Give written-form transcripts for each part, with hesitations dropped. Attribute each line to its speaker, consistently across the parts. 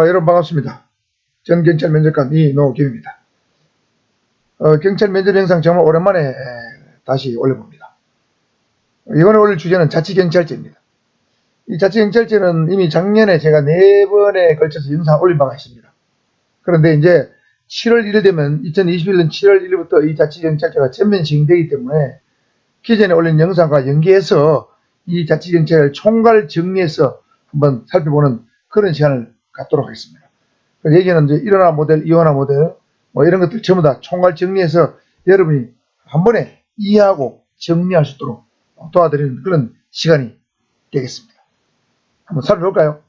Speaker 1: 여러분 반갑습니다. 전 경찰 면접관 이노김입니다. 경찰 면접 영상 정말 오랜만에 다시 올려봅니다. 이번에 올릴 주제는 자치경찰제입니다. 이 자치경찰제는 이미 작년에 제가 4번에 걸쳐서 영상 올린 바가 있습니다. 그런데 이제 7월 1일 되면 2021년 7월 1일부터 이 자치경찰제가 전면 시행되기 때문에 기존에 올린 영상과 연계해서 이 자치경찰 총괄 정리해서 한번 살펴보는 그런 시간을 갖도록 하겠습니다. 얘기는 이제 일원화 모델, 이원화 모델, 뭐 이런 것들 전부 다 총괄 정리해서 여러분이 한 번에 이해하고 정리할 수 있도록 도와드리는 그런 시간이 되겠습니다. 한번 살펴볼까요?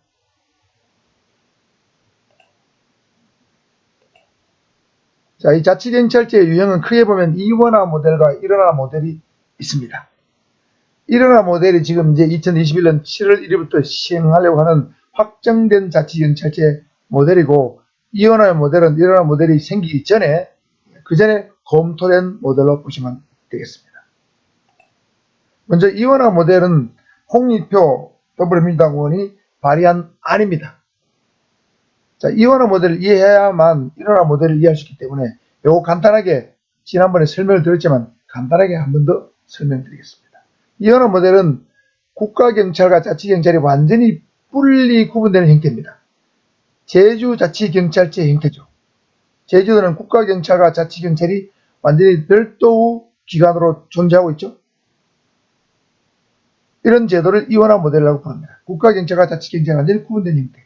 Speaker 1: 자, 이 자치경찰제의 유형은 크게 보면 이원화 모델과 일원화 모델이 있습니다. 일원화 모델이 지금 이제 2021년 7월 1일부터 시행하려고 하는 확정된 자치경찰제 모델이고, 이원화 모델은 일원화 모델이 생기기 전에 그 전에 검토된 모델로 보시면 되겠습니다. 먼저 이원화 모델은 홍익표 더불어민주당 의원이 발의한 안입니다. 자, 이원화 모델을 이해해야만 일원화 모델을 이해할 수 있기 때문에 요거 간단하게 지난번에 설명을 드렸지만 간단하게 한 번 더 설명드리겠습니다. 이원화 모델은 국가경찰과 자치경찰이 완전히 분리 구분되는 형태입니다. 제주자치경찰제 형태죠. 제주도는 국가경찰과 자치경찰이 완전히 별도의 기관으로 존재하고 있죠. 이런 제도를 이원화 모델이라고 부릅니다. 국가경찰과 자치경찰이 완전히 구분된 형태.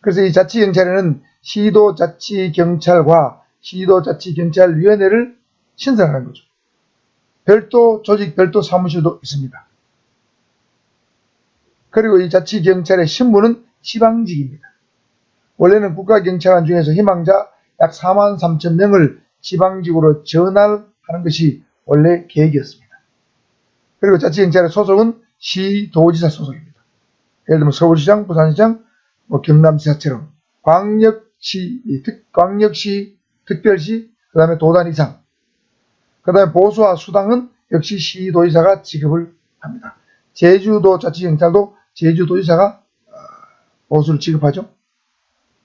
Speaker 1: 그래서 이 자치경찰에는 시도자치경찰과 시도자치경찰위원회를 신설하는 거죠. 별도 조직, 별도 사무실도 있습니다. 그리고 이 자치경찰의 신분은 지방직입니다. 원래는 국가경찰관 중에서 희망자 약 43,000명을 지방직으로 전환하는 것이 원래 계획이었습니다. 그리고 자치경찰의 소속은 시도지사 소속입니다. 예를 들면 서울시장, 부산시장, 경남시사처럼 광역시, 특별시, 그 다음에 도단 이상, 그 다음에 보수와 수당은 역시 시도지사가 지급을 합니다. 제주도 자치경찰도 제주도지사가 보수를 지급하죠.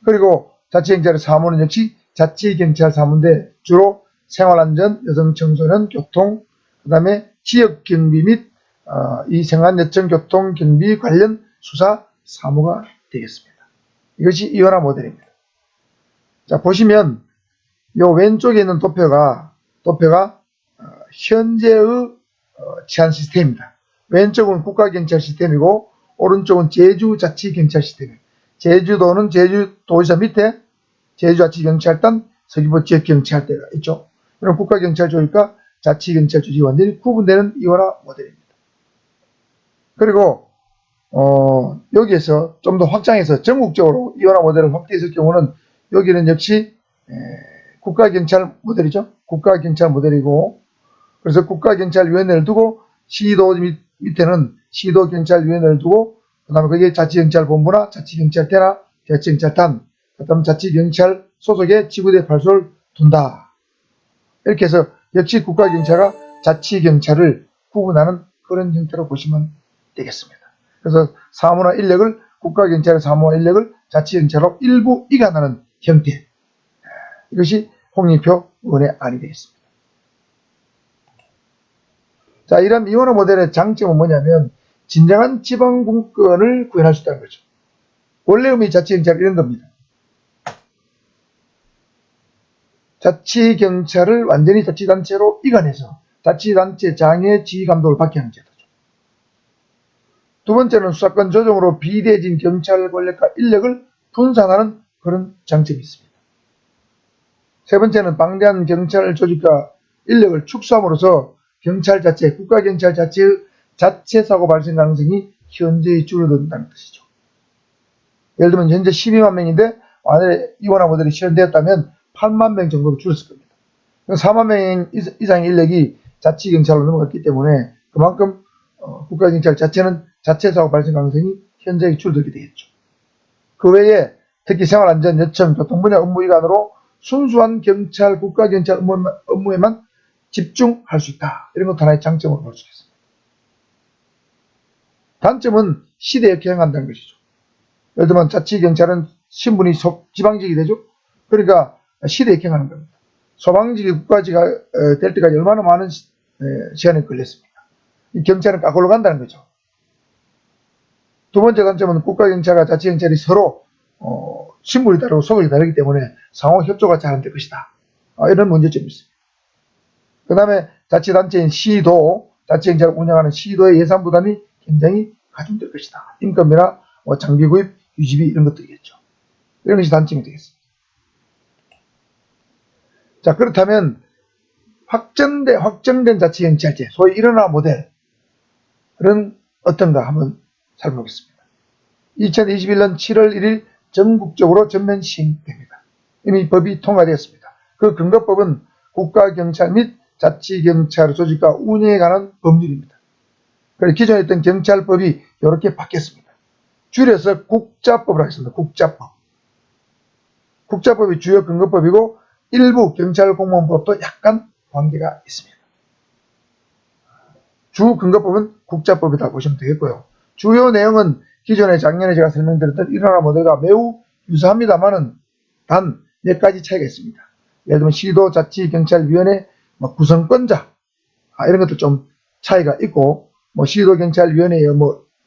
Speaker 1: 그리고 자치경찰의 사무는 역시 자치경찰 사무인데 주로 생활안전, 여성청소년, 교통, 그 다음에 지역경비 및 이 생활여청교통경비 관련 수사 사무가 되겠습니다. 이것이 이원화 모델입니다. 자, 보시면 요 왼쪽에 있는 도표가 현재의 치안 시스템입니다. 왼쪽은 국가경찰 시스템이고 오른쪽은 제주자치경찰 시스템입니다. 제주도는 제주도지사 밑에 제주자치경찰단, 서귀포 지역경찰대가 있죠. 그럼 국가경찰 조직과 자치경찰 조직이 완전히 구분되는 이원화 모델입니다. 그리고 여기에서 좀 더 확장해서 전국적으로 이원화 모델을 확대했을 경우는 여기는 역시 국가경찰 모델이죠. 국가경찰 모델이고, 그래서 국가경찰위원회를 두고 시도 밑에는 시도경찰위원회를 두고, 그 다음에 거기에 자치경찰본부나 자치경찰대나 자치경찰단, 그 다음에 자치경찰 소속의 지구대 발소를 둔다. 이렇게 해서 역시 국가경찰과 자치경찰을 구분하는 그런 형태로 보시면 되겠습니다. 그래서 사무나 인력을 국가경찰의 사무와 인력을 자치경찰로 일부 이관하는 형태. 이것이 홍익표 의원의 안이 되겠습니다. 자, 이런 이원화 모델의 장점은 뭐냐면 진정한 지방분권을 구현할 수 있다는 거죠. 원래 의미 자치경찰은 이런 겁니다. 자치경찰을 완전히 자치단체로 이관해서 자치단체 장의 지휘감독을 받게 하는 제도죠. 두 번째는 수사권 조정으로 비대해진 경찰 권력과 인력을 분산하는 그런 장점이 있습니다. 세 번째는 방대한 경찰 조직과 인력을 축소함으로써 경찰 자체, 국가경찰 자체의 자체 사고 발생 가능성이 현저히 줄어든다는 뜻이죠. 예를 들면 현재 12만 명인데 만약에 이원화 모델이 실현되었다면 8만 명 정도로 줄었을 겁니다. 4만 명 이상의 인력이 자치경찰로 넘어갔기 때문에 그만큼 국가경찰 자체는 자체 사고 발생 가능성이 현저히 줄어들게 되겠죠. 그 외에 특히 생활안전, 여청, 교통 분야 업무 이관으로 순수한 경찰, 국가경찰 업무에만 집중할 수 있다. 이런 것도 하나의 장점으로 볼 수 있습니다. 단점은 시대에 경항한다는 것이죠. 예를 들면 자치경찰은 신분이 지방직이 되죠. 그러니까 시대에 행하는 겁니다. 소방직이 국가직이 될 때까지 얼마나 많은 시간이 걸렸습니까? 이 경찰은 까골로 간다는 거죠. 두 번째 관점은 국가경찰과 자치경찰이 서로 신분이 다르고 소속이 다르기 때문에 상호 협조가 잘 안 될 것이다. 이런 문제점이 있습니다. 그 다음에 자치단체인 시도, 자치경찰을 운영하는 시도의 예산 부담이 굉장히 가중될 것이다. 인건비나 장비 구입, 유지비 이런 것들이겠죠. 이런 것이 단점이 되겠습니다. 자, 그렇다면 확정된 자치경찰제, 소위 일원화 모델은 어떤가 한번 살펴보겠습니다. 2021년 7월 1일 전국적으로 전면 시행됩니다. 이미 법이 통과되었습니다. 그 근거법은 국가경찰 및 자치경찰 조직과 운영에 관한 법률입니다. 그래서 기존에 있던 경찰법이 이렇게 바뀌었습니다. 줄여서 국자법으로 하겠습니다. 국자법. 국자법이 주요 근거법이고 일부 경찰공무원법도 약간 관계가 있습니다. 주 근거법은 국자법이다 보시면 되겠고요. 주요 내용은 기존에 작년에 제가 설명드렸던 일원화 모델과 매우 유사합니다만은 단 몇 가지 차이가 있습니다. 예를 들면 시도자치경찰위원회 구성권자 이런 것도 좀 차이가 있고 시도경찰위원회의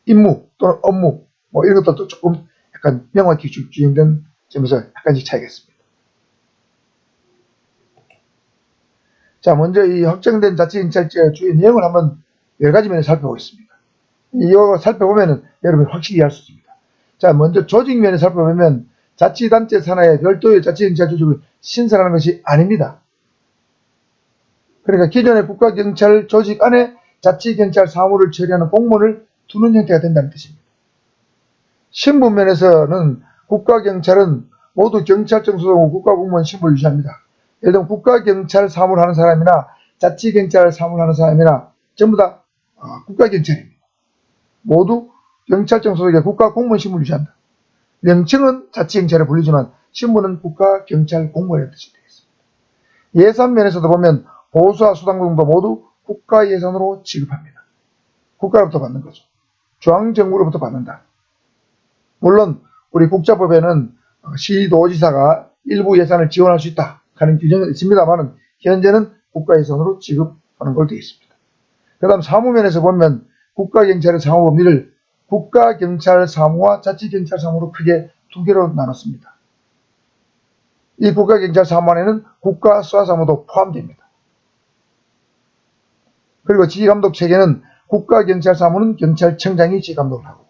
Speaker 1: 임무 또는 업무 이런 것들도 조금 약간 명확히 규정된 점에서 약간씩 차이가 있습니다. 자, 먼저 이 확정된 자치경찰제 주요 내용을 한번 여러 가지 면에서 살펴보겠습니다. 이거 살펴보면 여러분이 확실히 이해할 수 있습니다. 자, 먼저 조직면에 살펴보면 자치단체 산하에 별도의 자치경찰 조직을 신설하는 것이 아닙니다. 그러니까 기존의 국가경찰 조직 안에 자치경찰 사무를 처리하는 공무원을 두는 형태가 된다는 뜻입니다. 신분면에서는 국가경찰은 모두 경찰청 소속 국가공무원 신분을 유지합니다. 예를 들면 국가경찰 사무를 하는 사람이나 자치경찰 사무를 하는 사람이나 전부 다 국가경찰입니다. 모두 경찰청 소속의 국가공무원 신분을 유지한다. 명칭은 자치경찰에 불리지만 신분은 국가경찰 공무원의 뜻이 되겠습니다. 예산면에서도 보면 보수와 수당 등도 모두 국가예산으로 지급합니다. 국가로부터 받는 거죠. 중앙정부로부터 받는다. 물론 우리 국자법에는 시도지사가 일부 예산을 지원할 수 있다 하는 규정은 있습니다만 현재는 국가예산으로 지급하는 걸로 되어 있습니다. 그 다음 사무면에서 보면 국가경찰의 사무범위를 국가경찰 사무와 자치경찰 사무로 크게 두 개로 나눴습니다. 이 국가경찰 사무 안에는 국가수사사무도 포함됩니다. 그리고 지휘감독 체계는 국가경찰 사무는 경찰청장이 지휘감독을 하고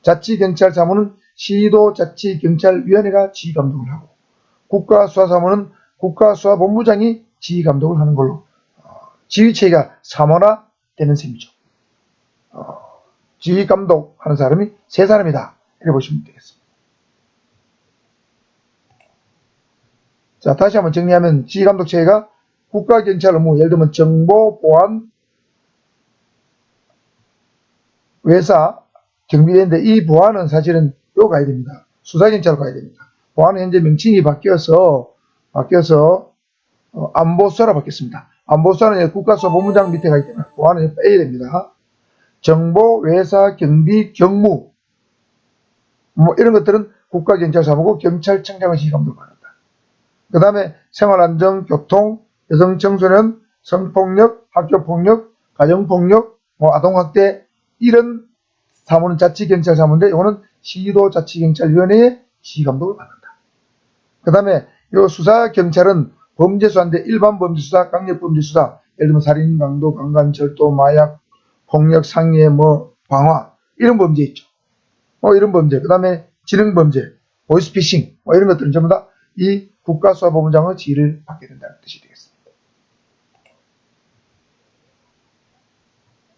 Speaker 1: 자치경찰 사무는 시도자치경찰위원회가 지휘감독을 하고 국가수사사무는 국가수사본부장이 지휘감독을 하는 걸로 지휘체계가 삼원화되는 셈이죠. 지휘감독하는 사람이 세 사람이다 이렇게 보시면 되겠습니다. 자, 다시 한번 정리하면 지휘감독 체계가 국가경찰 업무, 예를 들면 정보, 보안, 외사, 경비대인데 이 보안은 사실은 요 가야 됩니다. 수사경찰로 가야 됩니다. 보안은 현재 명칭이 바뀌어서 안보수사로 바뀌었습니다. 안보수사는 국가수사본부장 밑에 가기 때문에 보안은 빼야 됩니다. 정보, 외사, 경비, 경무 이런 것들은 국가경찰사무고 경찰청장의 지휘감독을 합니다. 그 다음에 생활안전, 교통, 여성 청소년, 성폭력, 학교폭력, 가정폭력, 아동학대 이런 사무는 자치경찰 사무인데 이거는 시도자치경찰위원회의 지휘감독을 받는다. 그 다음에 이 수사경찰은 범죄수사인데 일반 범죄수사, 강력범죄수사, 예를 들면 살인, 강도, 강간, 절도, 마약, 폭력, 상해, 방화 이런 범죄 있죠. 이런 범죄. 그 다음에 지능범죄, 보이스피싱 이런 것들은 전부 다 이 국가수사본부장의 지휘를 받게 된다는 뜻이 되겠습니다.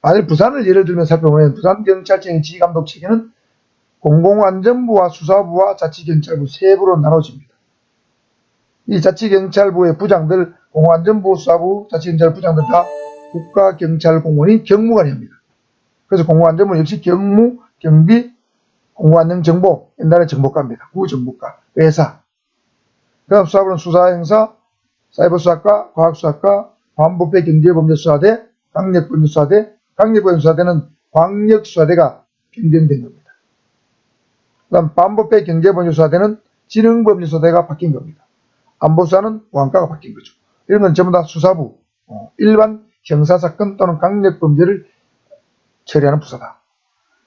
Speaker 1: 만일 부산을 예를 들면 살펴보면 부산경찰청의 지휘감독 체계는 공공안전부와 수사부와 자치경찰부 세 부로 나눠집니다. 이 자치경찰부의 부장들, 공공안전부, 수사부, 자치경찰 부장들 다 국가경찰공무원이 경무관이 합니다. 그래서 공공안전부는 역시 경무, 경비, 공공안전정보, 옛날에 정보과입니다. 구정보과, 외사. 그 다음 수사부는 수사행사, 사이버수사과, 과학수사과, 반부패 경제범죄수사대, 강력범죄수사대, 강력범죄수사대는 광역수사대가 변경된 겁니다. 그다음 반부패 경제범죄수사대는 지능범죄수사대가 바뀐 겁니다. 안보수사는 보안과가 바뀐 거죠. 이런 건 전부 다 수사부, 일반 형사사건 또는 강력범죄를 처리하는 부서다.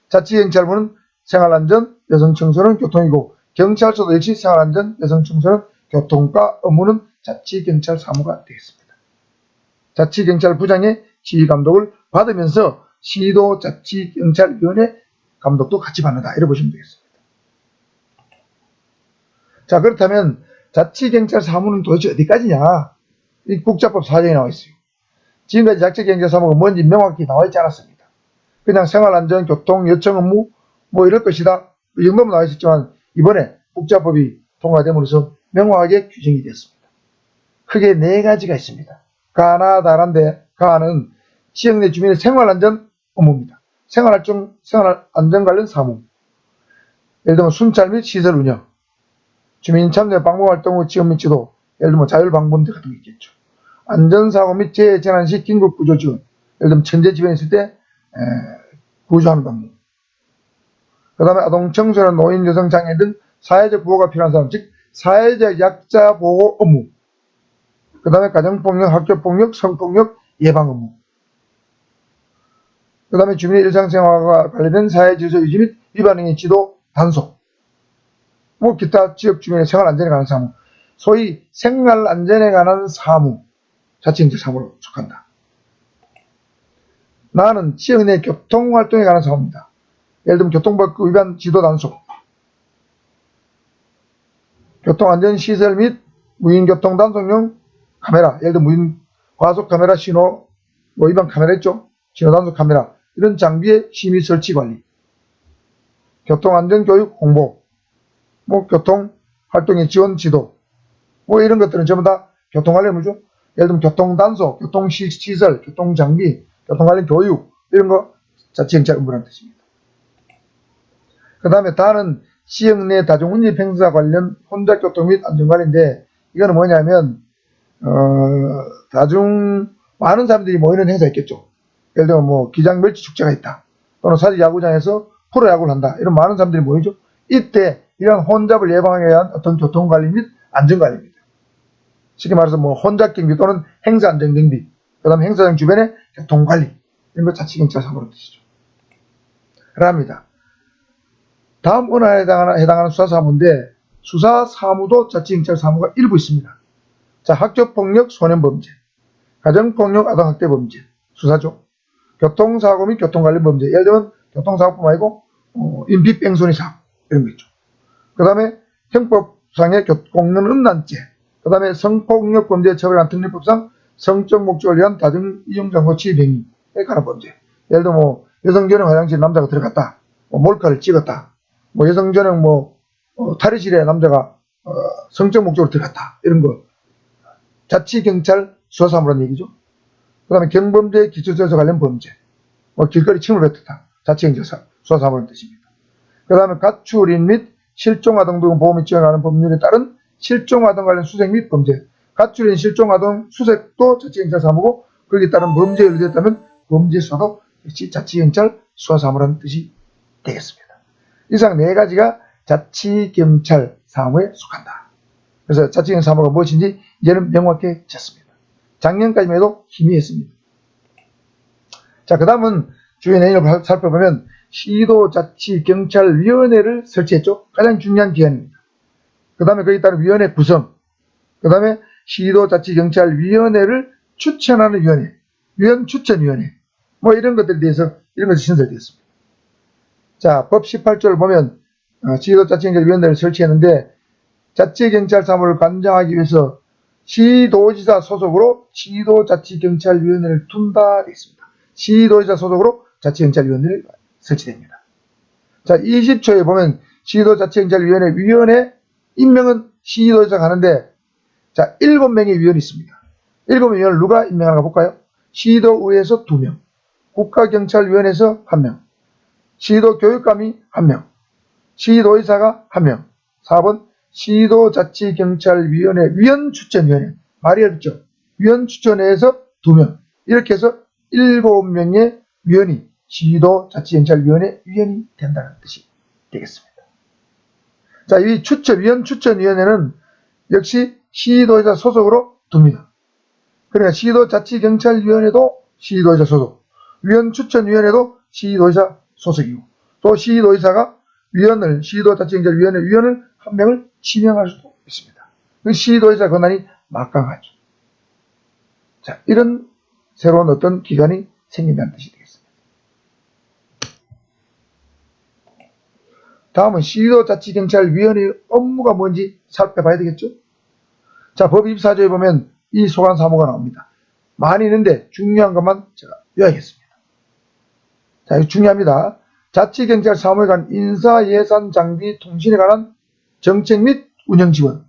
Speaker 1: 자치경찰부는 생활안전, 여성청소년, 교통이고 경찰서도 역시 생활안전, 여성청소년, 교통과 업무는 자치경찰사무가 되겠습니다. 자치경찰부장의 지휘감독을 받으면서 시도자치경찰위원회 감독도 같이 받는다. 이렇게 보시면 되겠습니다. 자, 그렇다면 자치경찰사무는 도대체 어디까지냐? 이 국자법 4조에 나와 있어요. 지금까지 자치경찰사무가 뭔지 명확히 나와 있지 않았습니다. 그냥 생활안전, 교통, 요청 업무 뭐 이럴 것이다. 이 정도면 나와 있었지만 이번에 국자법이 통과됨으로써 명확하게 규정이 되었습니다. 크게 4가지가 있습니다. 가나 다란데 가는 지역 내 주민의 생활안전 업무입니다. 생활안전 관련 사무. 예를 들면 순찰 및 시설 운영, 주민 참여 방법활동 후 지원 및 지도, 예를 들면 자율방문 같은 게 있겠죠. 안전사고 및 재해재난 시 긴급구조 지원, 예를 들면 천재지변이 있을 때 구조하는 업무. 그 다음에 아동, 청소년, 노인, 여성, 장애 등 사회적 보호가 필요한 사람, 즉 사회적 약자 보호 업무. 그 다음에 가정폭력, 학교폭력, 성폭력 예방 업무. 그 다음에 주민의 일상생활과 관련된 사회질서 유지 및 위반 행위 지도, 단속. 뭐 기타 지역 주민의 생활안전에 관한 사무. 소위 생활안전에 관한 사무, 자치경찰 사무로 속한다. 나는 지역 내 교통활동에 관한 사무입니다. 예를 들면 교통법 위반 지도 단속, 교통안전시설 및 무인교통 단속용 카메라, 예를 들면 무인 과속 카메라 신호 뭐 위반 카메라 있죠? 신호 단속 카메라, 이런 장비의 심의 설치 관리, 교통안전교육 홍보, 뭐 교통활동의 지원 지도, 뭐 이런 것들은 전부 다 교통 관련 업무죠. 예를 들면 교통단속, 교통시설, 교통장비, 교통관련 교육, 이런 거 자치경찰 업무라는 뜻입니다. 그 다음에 다는 지역 내 다중운집 행사 관련 혼잡교통 및 안전관리인데, 이거는 뭐냐면 많은 사람들이 모이는 행사 있겠죠. 예를 들면 뭐 기장멸치 축제가 있다, 또는 사직야구장에서 프로야구를 한다, 이런 많은 사람들이 모이죠. 이때 이런 혼잡을 예방하기 위한 어떤 교통관리 및 안전관리입니다. 쉽게 말해서 뭐 혼잡경비 또는 행사안전경비, 그 다음에 행사장 주변의 교통관리, 이런 거 자치경찰 사무라는 뜻이죠. 그럽니다. 다음 원화에 해당하는 수사사무인데, 수사사무도 자치경찰 사무가 일부 있습니다. 자, 학교폭력, 소년범죄, 가정폭력, 아동학대범죄, 수사죠. 교통사고 및 교통관련 범죄, 예를 들면 교통사고뿐만 아니고 인비뺑소니 사고, 이런 거 있죠. 그 다음에 형법상의 공론음란죄, 그 다음에 성폭력범죄 처벌한 특례법상 성적 목적을 위한 다중이용장소 침입행위에 관한 범죄. 예를 들어 뭐 여성전용 화장실에 남자가 들어갔다, 뭐 몰카를 찍었다, 뭐 여성전용 탈의실에 남자가 성적 목적으로 들어갔다, 이런 거 자치경찰 수사사무라는 얘기죠. 그 다음에 경범죄 기초조사 관련 범죄, 뭐 길거리 침을 뱉었다, 자치경찰 수사사무라는 뜻입니다. 그 다음에 가출인 및 실종아동 등 보호 및 지원하는 법률에 따른 실종아동 관련 수색 및 범죄, 가출인 실종아동 수색도 자치경찰 사무고, 거기에 따른 범죄에 연루됐다면 범죄 수사도 역시 자치경찰 수사사무라는 뜻이 되겠습니다. 이상 4가지가 자치경찰 사무에 속한다. 그래서 자치경찰 사무가 무엇인지 이제는 명확해졌습니다. 작년까지만 해도 희미했습니다. 자, 그 다음은 주요 내용을 살펴보면 시도자치경찰위원회를 설치했죠. 가장 중요한 기관입니다. 그 다음에 거기에 따른 위원회 구성, 그 다음에 시도자치경찰위원회를 추천하는 위원회, 위원추천위원회, 뭐 이런 것들에 대해서 이런 것이 신설되었습니다. 자, 법 18조를 보면 시도자치경찰위원회를 설치했는데, 자치경찰 사무를 관장하기 위해서 시도지사 소속으로 시도자치경찰위원회를 둔다 되어 있습니다. 시도지사 소속으로 자치경찰위원회를 설치됩니다. 자, 20조에 보면 시도자치경찰위원회 위원회 임명은 시도지사가 하는데, 자, 7명의 위원이 있습니다. 7명의 위원을 누가 임명하는가 볼까요? 시도의회에서 2명, 국가경찰위원회에서 1명, 시도교육감이 1명, 시도의사가 1명, 4번 시도자치경찰위원회 위원추천위원회, 말이 어렵죠. 위원추천회에서 2명, 이렇게 해서 7명의 위원이 시도자치경찰위원회 위원이 된다는 뜻이 되겠습니다. 자, 이 위원 추천위원회는 역시 시도의사 소속으로 둡니다. 그러니까 시도자치경찰위원회도 시도의사 소속, 위원 추천위원회도 시도의사 소속이고, 또 시도의사가 시도자치경찰위원회 위원을 한 명을 지명할 수도 있습니다. 그 시도의사 권한이 막강하죠. 자, 이런 새로운 어떤 기관이 생긴다는 뜻이 되겠습니다. 다음은 시도자치경찰위원회의 업무가 뭔지 살펴봐야 되겠죠. 자, 법 24조에 보면 이 소관 사무가 나옵니다. 많이 있는데 중요한 것만 제가 요약했습니다. 자, 이거 중요합니다. 자치경찰 사무에 관한 인사, 예산, 장비, 통신에 관한 정책 및 운영 지원.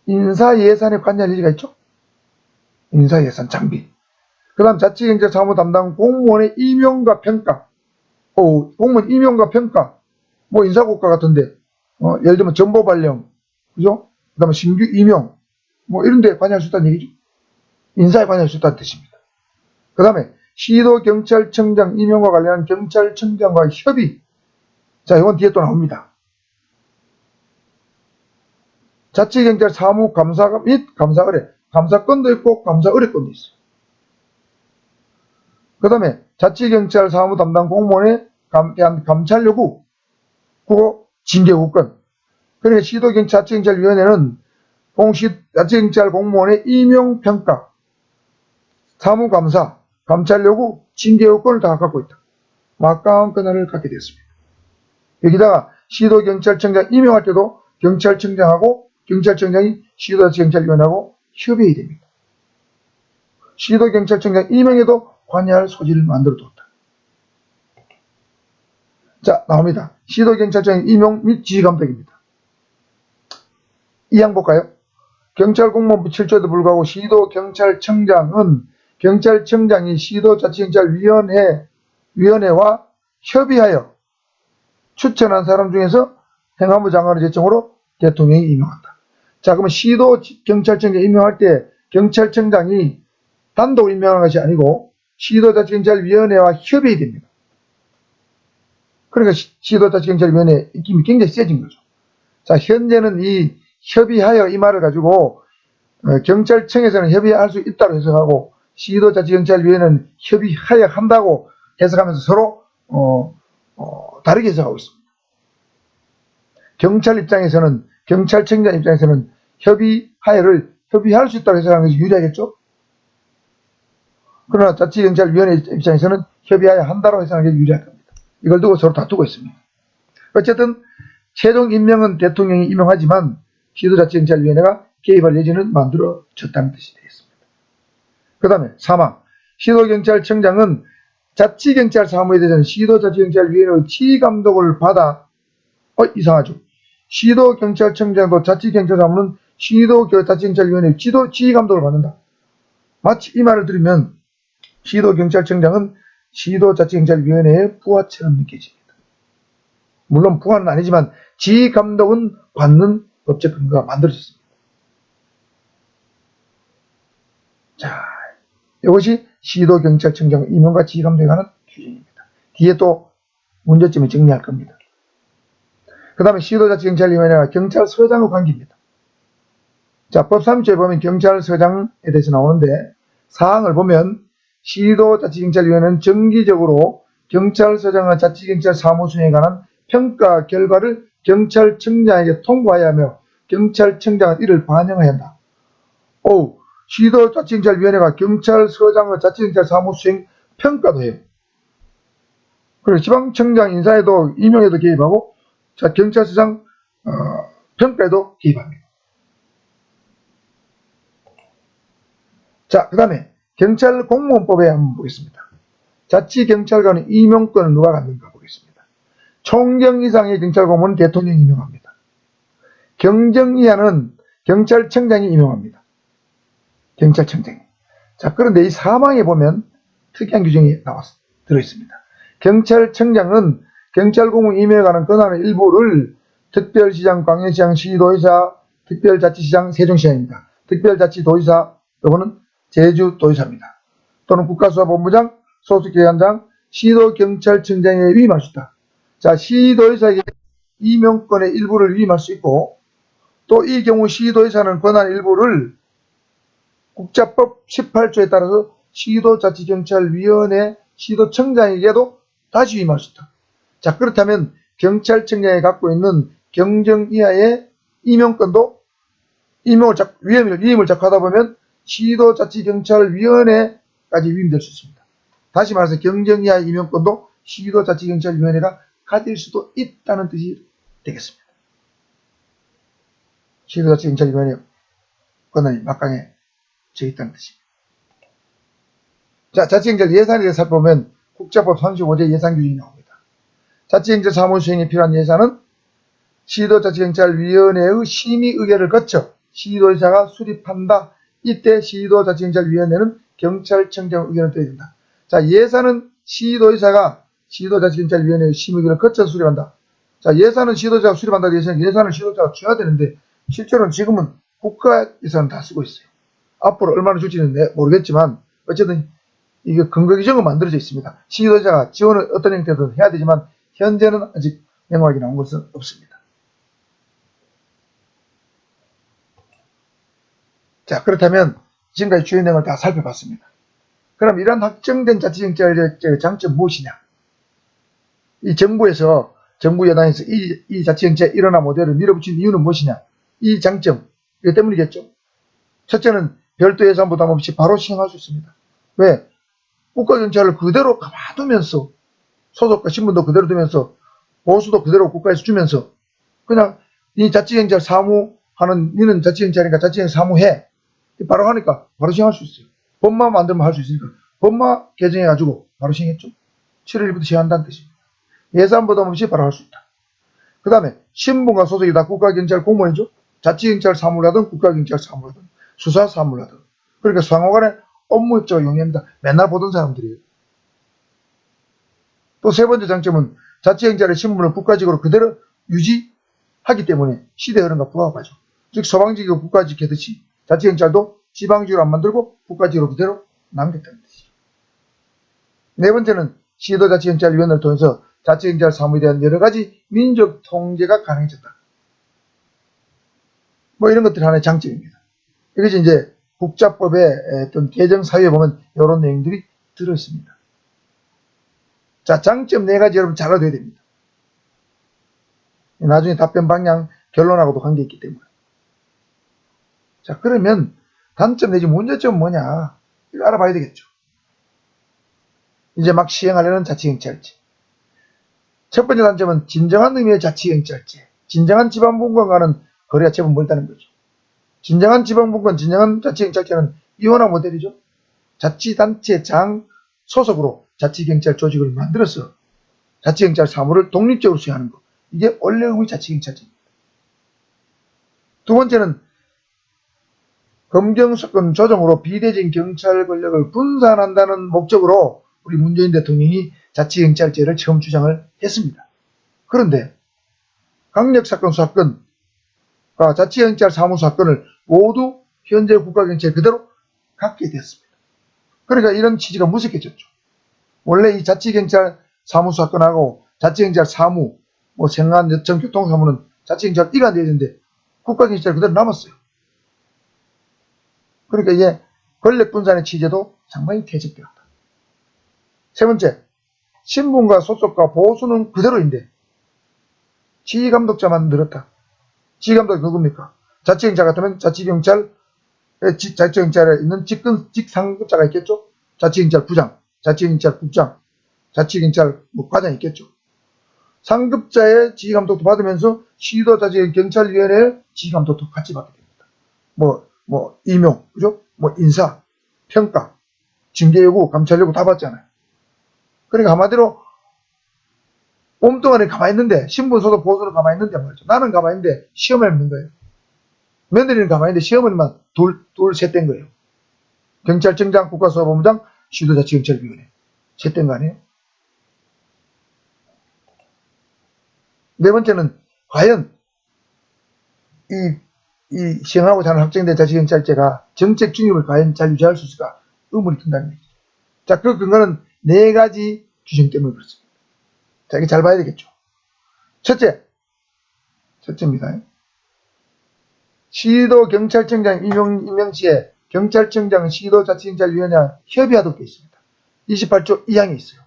Speaker 1: 인사, 예산에 관여할 일이가 있죠. 인사, 예산, 장비. 그 다음 자치경찰 사무 담당 공무원의 임용과 평가. 공무원 임용과 평가. 뭐 인사고과 같은데, 예를 들면 정보 발령, 그죠? 그 다음에 신규 임용, 뭐 이런 데 관여할 수 있다는 얘기죠. 인사에 관여할 수 있다는 뜻입니다. 그 다음에 시도경찰청장 임용과 관련한 경찰청장과 협의. 자, 이건 뒤에 또 나옵니다. 자치경찰 사무 감사 및 감사 의뢰. 감사권도 있고 감사 의뢰권도 있어요. 그 다음에 자치경찰 사무 담당 공무원에 대한 감찰 요구, 그거 징계 요구권. 그러니까 자치경찰위원회는 자치경찰 공무원의 임용평가, 사무감사, 감찰 요구, 징계 요건을 다 갖고 있다. 막강한 권한을 갖게 되었습니다. 여기다가 시도경찰청장 임용할 때도 경찰청장하고 경찰청장이 시도자치경찰위원회하고 협의해야 됩니다. 시도경찰청장 임용에도 관여할 소지를 만들어뒀다. 자, 나옵니다. 시도경찰청 임용 및 지휘감독입니다. 이항 볼까요? 경찰공무원부 7조에도 불구하고 시도경찰청장은 경찰청장이 시도자치경찰위원회와 협의하여 추천한 사람 중에서 행안부 장관의 제청으로 대통령이 임명한다. 자, 그러면 시도경찰청장 임명할 때 경찰청장이 단독으로 임명하는 것이 아니고 시도자치경찰위원회와 협의해야 됩니다. 그러니까 시도자치경찰위원회 입김이 굉장히 세진 거죠. 자, 현재는 이 협의하여 이 말을 가지고 경찰청에서는 협의할 수 있다고 해석하고 시도자치경찰위원회는 협의하여 한다고 해석하면서 서로 다르게 해석하고 있습니다. 경찰청장 입장에서는 협의하여를 협의할 수 있다고 해석하는 것이 유리하겠죠? 그러나 자치경찰위원회 입장에서는 협의하여 한다고 해석하는 게 유리할 겁니다. 이걸 두고 서로 다투고 있습니다. 어쨌든 최종 임명은 대통령이 임명하지만 시도자치경찰위원회가 개입할 여지는 만들어졌다는 뜻이 되겠습니다. 그 다음에 3항 시도경찰청장은 자치경찰 사무에 대해서는 시도자치경찰위원회의 지휘감독을 받아 이상하죠. 시도경찰청장도 자치경찰 사무는 시도자치경찰위원회의 지휘감독을 받는다. 마치 이 말을 들으면 시도경찰청장은 시도자치경찰위원회의 부하처럼 느껴집니다. 물론 부하는 아니지만 지휘감독은 받는 법적 근거가 만들어졌습니다. 자, 이것이 시도경찰청장 임명과 지휘감독에 관한 규정입니다. 뒤에 또 문제점을 정리할 겁니다. 그 다음에 시도자치경찰위원회와 경찰서장의 관계입니다. 자, 법 3조에 보면 경찰서장에 대해서 나오는데 사항을 보면 시도자치경찰위원회는 정기적으로 경찰서장과 자치경찰 사무 수행에 관한 평가 결과를 경찰청장에게 통보해야 하며 경찰청장은 이를 반영해야 한다. 시도자치경찰위원회가 경찰서장과 자치경찰 사무 수행 평가도 해요. 그리고 지방청장 인사에도 임용에도 개입하고 경찰서장 평가에도 개입합니다. 자, 그 다음에 경찰공무원법에 한번 보겠습니다. 자치경찰관의 임용권을 누가 갖는가 보겠습니다. 총경 이상의 경찰공무원은 대통령이 임명합니다. 경정 이하는 경찰청장이 임명합니다. 경찰청장이. 자, 그런데 이 사망에 보면 특이한 규정이 들어있습니다. 경찰청장은 경찰공무원 임명에 관한 권한의 일부를 특별시장, 광역시장, 시도의사, 특별자치시장, 세종시장입니다. 특별자치도지사, 요거는 제주도지사입니다. 또는 국가수사본부장, 소속기관장, 시도경찰청장에 위임할 수 있다. 자, 시도의사에게 임용권의 일부를 위임할 수 있고 또 이 경우 시도의사는 권한 일부를 국자법 18조에 따라서 시도자치경찰위원회 시도청장에게도 다시 위임할 수 있다. 자, 그렇다면 경찰청장이 갖고 있는 경정 이하의 임용권도 위임을 자꾸 하다 보면 시도자치경찰위원회까지 위임될 수 있습니다. 다시 말해서 경정 이하의 임용권도 시도자치경찰위원회가 가질 수도 있다는 뜻이 되겠습니다. 시도자치경찰위원회 권한이 막강해져 있다는 뜻입니다. 자, 자치경찰 예산에 대해서 살펴보면 국자법 35조 예산 규정이 나옵니다. 자치경찰 사무 수행에 필요한 예산은 시도자치경찰위원회의 심의 의결을 거쳐 시도의사가 수립한다. 이때 시도자치경찰위원회는 경찰청장 의견을 드려야 된다. 자, 예산은 시도의사가 시도자치경찰위원회의 심의 의결을 거쳐 수립한다. 자, 예산은 시도의사가 수립한다. 예산을 시도의사가 줘야 되는데 실제로는 지금은 국가 예산을 다 쓰고 있어요. 앞으로 얼마나 줄지는 모르겠지만 어쨌든 이게 근거 규정은 만들어져 있습니다. 시도의사가 지원을 어떤 형태든 해야 되지만 현재는 아직 명확하게 나온 것은 없습니다. 자, 그렇다면 지금까지 주요 내용을 다 살펴봤습니다. 그럼 이러한 확정된 자치경찰의 장점 무엇이냐? 이 정부에서 정부 여당에서 이 자치경찰 일원화 모델을 밀어붙인 이유는 무엇이냐? 이 장점 이것 때문이겠죠. 첫째는 별도 예산 부담 없이 바로 시행할 수 있습니다. 왜? 국가경찰을 그대로 가만두면서 소속과 신분도 그대로 두면서 보수도 그대로 국가에서 주면서 그냥 이 자치경찰 사무하는 니는 자치경찰이니까 자치경찰 사무해 바로 하니까 바로 시행할 수 있어요. 법만 만들면 할 수 있으니까 법만 개정해가지고 바로 시행했죠. 7월 1일부터 시행한다는 뜻입니다. 예산 부담 없이 바로 할 수 있다. 그 다음에 신분과 소속이 다 국가경찰 공무원이죠. 자치경찰 사무를 하든 국가경찰 사무를 하든 수사 사무를 하든 그러니까 상호간의 업무 협조가 용이합니다. 맨날 보던 사람들이에요. 또 세 번째 장점은 자치경찰의 신분을 국가직으로 그대로 유지하기 때문에 시대 흐름과 부합하죠. 즉 소방직이고 국가직 하듯이 자치경찰도 지방직으로 안 만들고 국가직으로 그대로 남겼다는 뜻이죠. 네 번째는 시도자치경찰위원회를 통해서 자치경찰 사무에 대한 여러 가지 민족 통제가 가능해졌다. 뭐 이런 것들이 하나의 장점입니다. 이것이 이제 국자법의 어떤 개정 사유에 보면 이런 내용들이 들어있습니다. 자, 장점 네 가지 여러분 잘 알아둬야 됩니다. 나중에 답변 방향 결론하고도 관계있기 때문에. 자, 그러면 단점 내지 문제점은 뭐냐? 이거 알아봐야 되겠죠. 이제 막 시행하려는 자치경찰제. 첫 번째 단점은 진정한 의미의 자치경찰제. 진정한 지방분권과는 거리가 제법 멀다는 거죠. 진정한 지방분권, 진정한 자치경찰제는 이원화 모델이죠. 자치단체장 소속으로 자치경찰 조직을 만들어서 자치경찰 사무를 독립적으로 수행하는 것. 이게 원래 의미 자치경찰제입니다. 두 번째는 검경수권 조정으로 비대진 경찰 권력을 분산한다는 목적으로 우리 문재인 대통령이 자치경찰제를 처음 주장을 했습니다. 그런데 강력사건 수사권과 자치경찰 사무사건을 모두 현재 국가경찰 그대로 갖게 되었습니다. 그러니까 이런 취지가 무색해졌죠. 원래 이 자치경찰 사무사건하고 자치경찰 사무, 뭐 생활, 여청, 교통사무는 자치경찰 이가 되는데 국가경찰 그대로 남았어요. 그러니까 이게 권력분산의 취지도 상당히 퇴색되었다. 세 번째, 신분과 소속과 보수는 그대로인데 지휘감독자만 늘었다. 지휘감독이 누굽니까? 자치경찰 같으면 자치경찰에 있는 직상급자가 있겠죠. 자치경찰 부장, 자치경찰 국장, 자치경찰 과장이 있겠죠. 상급자의 지휘감독도 받으면서 시도자치경찰위원회의 지휘감독도 같이 받게 됩니다. 임용, 그죠? 인사, 평가, 징계 요구, 감찰 요구 다 받잖아요. 그러니까 한마디로 몸뚱아리 가만히 있는데 신분 소속 보수는 가만히 있는데 말이죠. 나는 가만히 있는데 시험을 없는 거예요. 며느리는 가만히 있는데 시험을만 셋 된 거예요. 경찰청장, 국가수사본부장, 시도자치경찰위원회 셋 된 거 아니에요? 네 번째는 과연 이 시행하고자 하는 확정된 자치경찰제가 정책 중립을 과연 잘 유지할 수 있을까 의문이 든다는 얘기죠. 자, 그 근거는 네 가지 규정 때문에 그렇습니다. 자, 이게 잘 봐야 되겠죠. 첫째, 첫째입니다. 시도경찰청장 임명 시에 경찰청장 시도자치경찰위원회 협의하도록 되어 있습니다. 28조 2항에 있어요.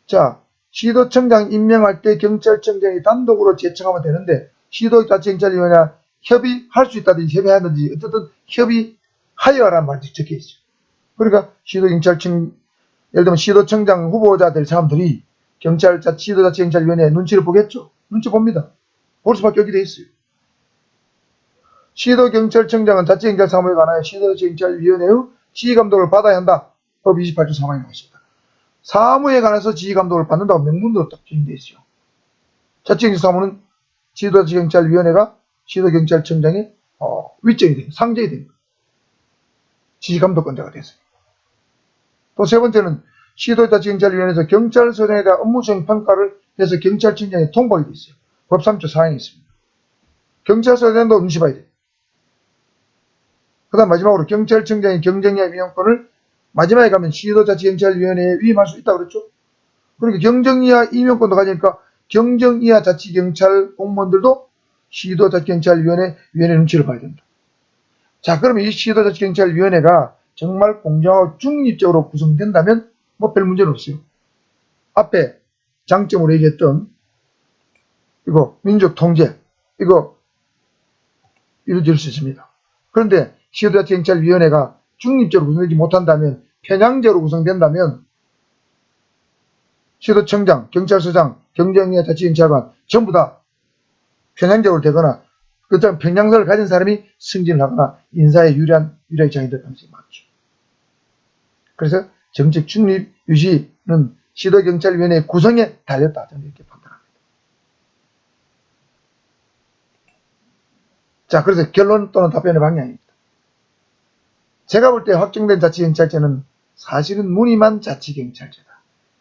Speaker 1: 자, 시도청장 임명할 때 경찰청장이 단독으로 제청하면 되는데 시도자치경찰위원회 협의할 수 있다든지 협의하든지 어쨌든 협의하여라는 말이 적혀 있어요. 그러니까 시도경찰청 예를 들면 시도청장 후보자 될 사람들이 시도자치경찰위원회 눈치를 보겠죠. 눈치 봅니다. 볼 수밖에 없게 돼 있어요. 시도경찰청장은 자치경찰 사무에 관하여 시도자치경찰위원회의 지휘감독을 받아야 한다. 법 28조 3항에 나와 있습니다. 사무에 관해서 지휘감독을 받는다고 명문으로 딱 정의되어 있어요. 자치경찰 사무는 시도자치경찰위원회가 시도경찰청장의 윗정이 됩니다. 상정이 됩니다. 지휘감독권자가 됐어요. 또 세 번째는 시도자치경찰위원회에서 경찰서장에 대한 업무수행 평가를 해서 경찰청장에 통보하게 되어 있어요. 법 3조 4항에 있습니다. 경찰서장도 눈치 봐야 돼요. 그 다음 마지막으로 경찰청장의 경정이하 임명권을 마지막에 가면 시도자치경찰위원회에 위임할 수 있다고 그랬죠. 그러니까 경정이하 임명권도 가지니까 경정이하 자치경찰 공무원들도 시도자치경찰위원회 눈치를 봐야 된다. 자, 그러면 이 시도자치경찰위원회가 정말 공정하고 중립적으로 구성된다면 뭐 별 문제는 없어요. 앞에 장점으로 얘기했던 이거 민족 통제 이거 이루어질 수 있습니다. 그런데 시도자치경찰위원회가 중립적으로 구성되지 못한다면 편향적으로 구성된다면 시도청장, 경찰서장, 경정이하 자치경찰관 전부 다 편향적으로 되거나 그렇다면 편향성을 가진 사람이 승진을 하거나 인사에 유리하게 작용될 가능성이 많죠. 그래서 정책 중립 유지는 시도경찰위원회 구성에 달렸다. 저는 이렇게 판단합니다. 자, 그래서 결론 또는 답변의 방향입니다. 제가 볼 때 확정된 자치경찰제는 사실은 무늬만 자치경찰제다.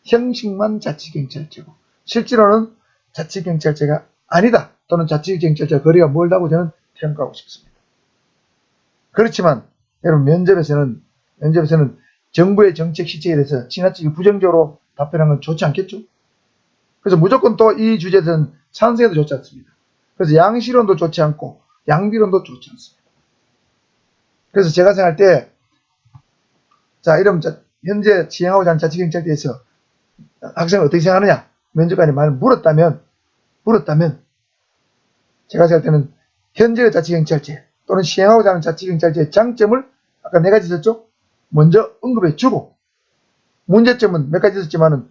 Speaker 1: 형식만 자치경찰제고 실제로는 자치경찰제가 아니다. 또는 자치경찰제와 거리가 멀다고 저는 평가하고 싶습니다. 그렇지만 여러분 면접에서는 정부의 정책 시책에 대해서 지나치게 부정적으로 답변하는 건 좋지 않겠죠? 그래서 무조건 또 이 주제에 대해서는 찬성해도 좋지 않습니다. 그래서 양시론도 좋지 않고 양비론도 좋지 않습니다. 그래서 제가 생각할 때 자, 이러면 현재 시행하고자 하는 자치경찰제에서 학생은 어떻게 생각하느냐 면접관이 말을 물었다면 제가 생각할 때는 현재의 자치경찰제 또는 시행하고자 하는 자치경찰제의 장점을 아까 네 가지 있었죠? 먼저 언급해 주고 문제점은 몇 가지 있었지만은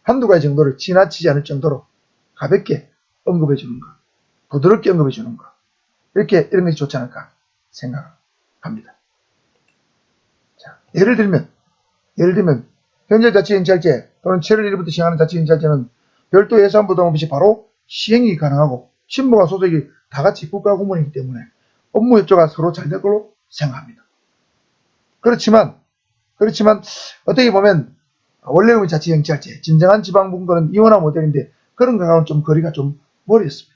Speaker 1: 한두 가지 정도를 지나치지 않을 정도로 가볍게 언급해 주는 것, 부드럽게 언급해 주는 것 이런 것이 좋지 않을까 생각합니다. 자, 예를 들면 현재 자치경찰제 또는 7월 1일부터 시행하는 자치경찰제는 별도 예산 부담 없이 바로 시행이 가능하고 신분과 소속이 다 같이 국가공무원이기 때문에 업무 협조가 서로 잘 될 걸로 생각합니다. 그렇지만 어떻게 보면 원래의 자치경찰제, 진정한 지방분권은 이원화 모델인데 그런 거하고는 좀 거리가 좀 멀었습니다.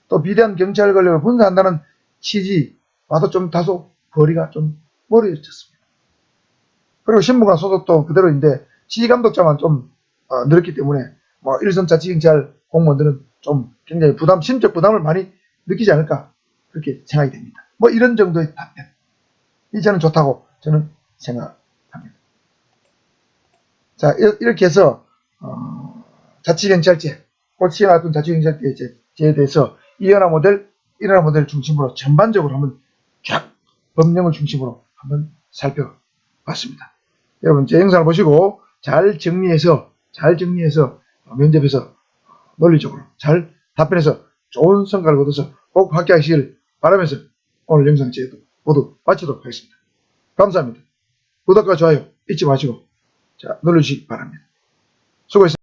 Speaker 1: 또 비대한 경찰 권력을 분산한다는 취지와도 좀 다소 거리가 좀 멀어졌습니다. 그리고 신분과 소속도 그대로인데 지휘감독자만 좀 늘었기 때문에 뭐 일선 자치경찰 공무원들은 좀 굉장히 심적 부담을 많이 느끼지 않을까 그렇게 생각이 됩니다. 뭐 이런 정도의 답변. 저는 좋다고 저는 생각합니다. 자, 이렇게 해서 자치경찰제, 곧 시행하던 자치경찰제에 대해서 이원화 모델, 일원화 모델을 중심으로 전반적으로 한번 쫙 법령을 중심으로 한번 살펴봤습니다. 여러분 제 영상을 보시고 잘 정리해서 면접에서 논리적으로 잘 답변해서 좋은 성과를 거둬서 꼭 합격하시길 바라면서 오늘 영상 제도 모두 마치도록 하겠습니다. 감사합니다. 구독과 좋아요 잊지 마시고 자, 눌러주시기 바랍니다. 수고했습니다.